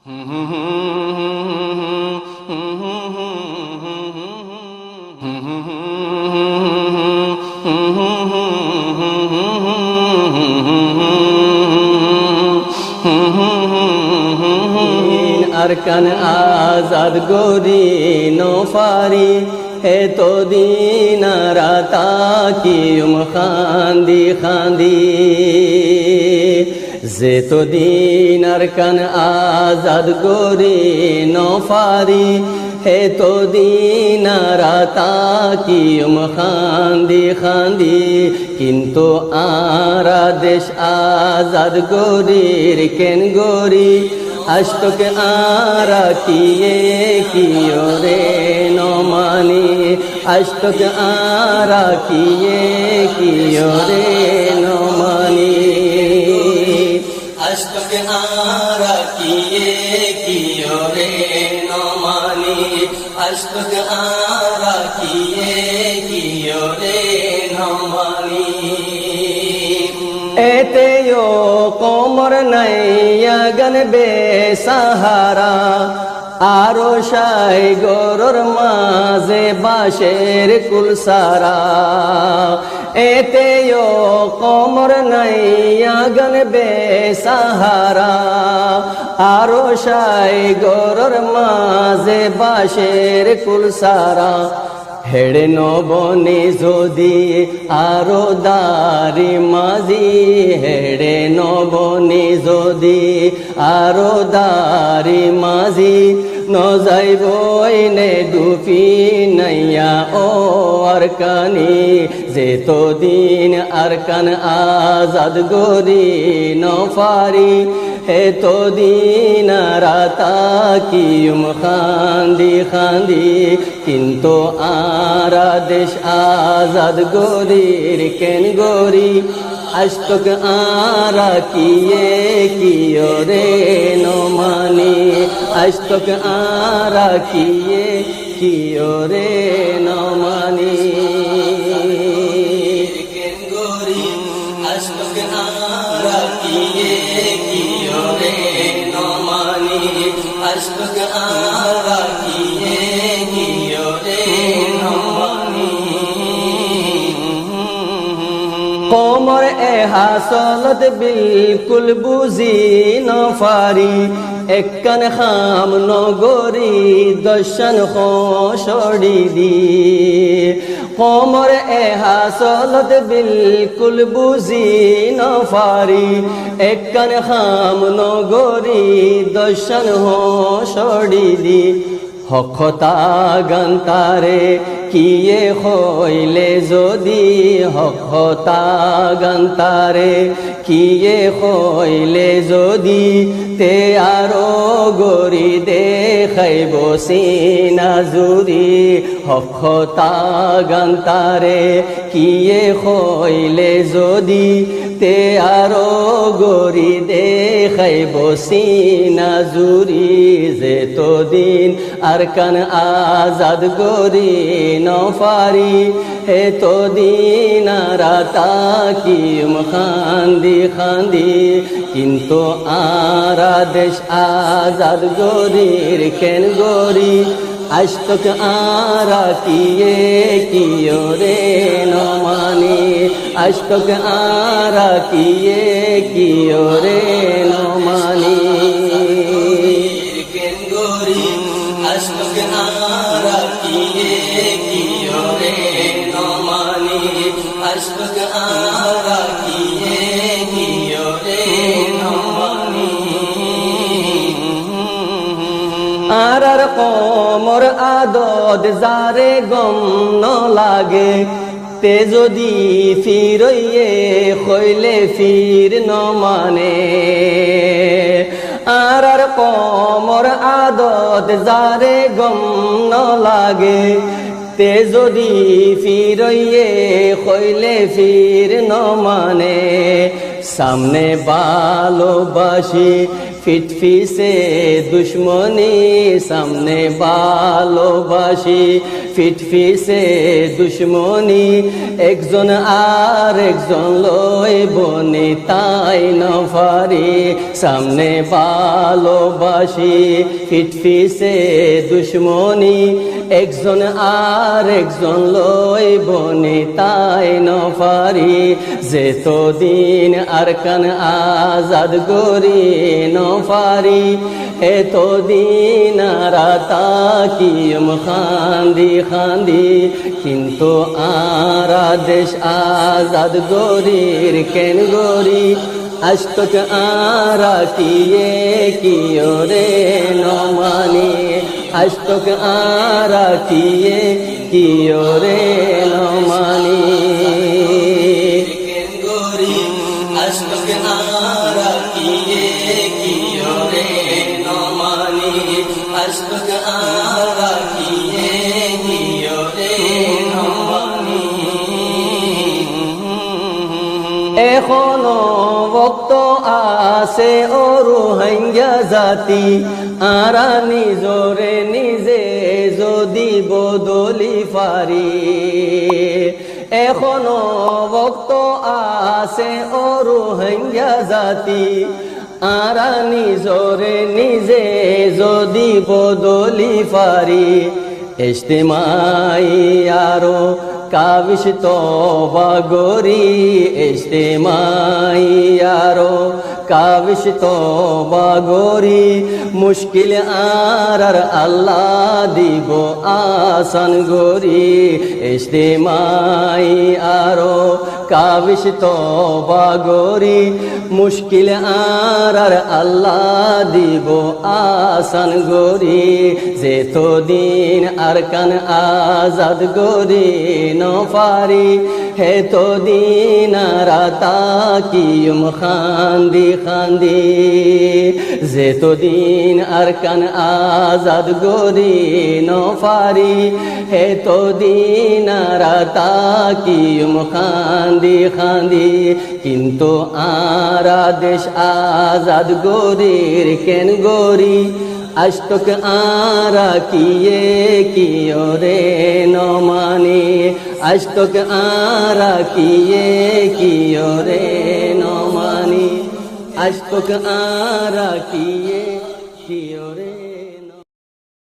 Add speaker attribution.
Speaker 1: अरकान आजाद गोरी नौफारी है तो दीना राता की खांदी खांदी जे तो दीन अरकान आजाद गोरी नौफारी है तो दीना राता की खांदी खांदी किंतु आरा देश आजाद गोरीर केन गोरी अष्टक आरा किए रे नौमानी अष्टक आरा किए रे नौमानी अष्टक आरा किए रे नौमानी अष्टक आरा किए रे नौमानी एते यो कोमर नैया गन बेसहारा आरो शाय गोरर माजे बाशेर कुलसारा एते यो कोमर नैया गन बेसहारा आरो शाय गोरर माजे बाशेर कुलसारा हेड़े नबने जोदी आरो दारी माजी हेड़े नबने जोदी आरो दारी माजी न जाइबोय ने दुफी नैया ओ अरकानी जे तो दिन अरकान आजाद गोरी नौफारी है तो दीन राता की खांदी खांदी किंतु आरा देश आजाद गोरीर केन गोरी अष्टक आरा किए रे नौमानी अष्टक आरा किए रे नौमानी केन गोरी अष्टक आरा किए रे नौमानी अष्टक आरा किए रे नौमानी कोमर ए हासलत बिल्कुल बुझी नौफारी एकन खाम नगरी दर्शन खोड़ी दी कोमर ए हासलत बिल्कुल बुझी नौफारी एकन खाम नगरी दर्शन छोड़ी दी हखता गंतारे किए खोइले जोदी हखता गंतारे किए खोइले जोदी ते आरो गोरी देखाइब सीना जुरी हखता गंतारे किए खोइले जोदी ते आरो गोरी देखाइब सीना जुरी जे तो दिन अरकान आजाद गोरी नौफारी है तो दीन राता की खांदी खांदी किंतु आरा देश आजाद गोरीर केन गोरी अष्टक आरा किए रे नौमानी अष्टक आरा किए रे नौमानी केन गोरी अष्टक आरा किए रे नौमानी अष्टक आरा किए रे नौमानी आरार कोमर आदद जारे गम न लागे ते जदि फिरइये खइले फिर न माने आरार कोमर आदद जारे गम न लागे ते जदि फिरइये खइले फिर न माने सामने भालोबासी फिटफिसे दुश्मनी सामने भालोबासी ফিটফিসে দুশ্মনী একজন আর একজন লয় বনে তাই নফারি সামনে ভালোবাসি ফিটফিসে দুশ্মনী একজন আর একজন লয় বনে তাই নফারি যেতদিন আরকান আজাদ গরি নফারি এতদিন রাতা কিয়ম খান্দি খান্দি কিন্তু আরা দেশ আজাদ গরির কেন গরি আজতক আরা কিয়ে রে নমানি আজতক আরা কিয়ে রে নমানি আজতক আরা কিয়ে রে নমানি আজতক আরা কিয়ে রে নমানি এখনো ভক্ত আছে ও রোহিঙ্গা জাতি আরা নিজরে নিজে যদি বদলি পারি এখনো ভক্ত আছে ও রোহিঙ্গা জাতি আরা নিজরে নিজে যদি বদলি পারি ইজতিমাই আরো কাবিশ তওবা গরি ইজতিমাই আরো কাবিশ তওবা গরি মুশকিল আর আল্লাহ দিব আসান গরি ইজতিমাই আরো কাবিশ তওবা গরি মুশকিল আর আল্লাহ দিব আসান গরি যেতদিন আরকান আজাদ গরি নফারি হেতদিন রাতা কিয়ম খান্দি খান্দি যেতদিন আরকান আজাদ গরি নফারি হেতদিন রাতা কিয়ম খান্দি খান্দি কিন্তু আরা দেশ আজাদ গরির কেন গরি আজতক আরা কিয়ে রে নমানি আজতক আরা কিয়ে রে নমানি আজতক আরা কিয়ে রে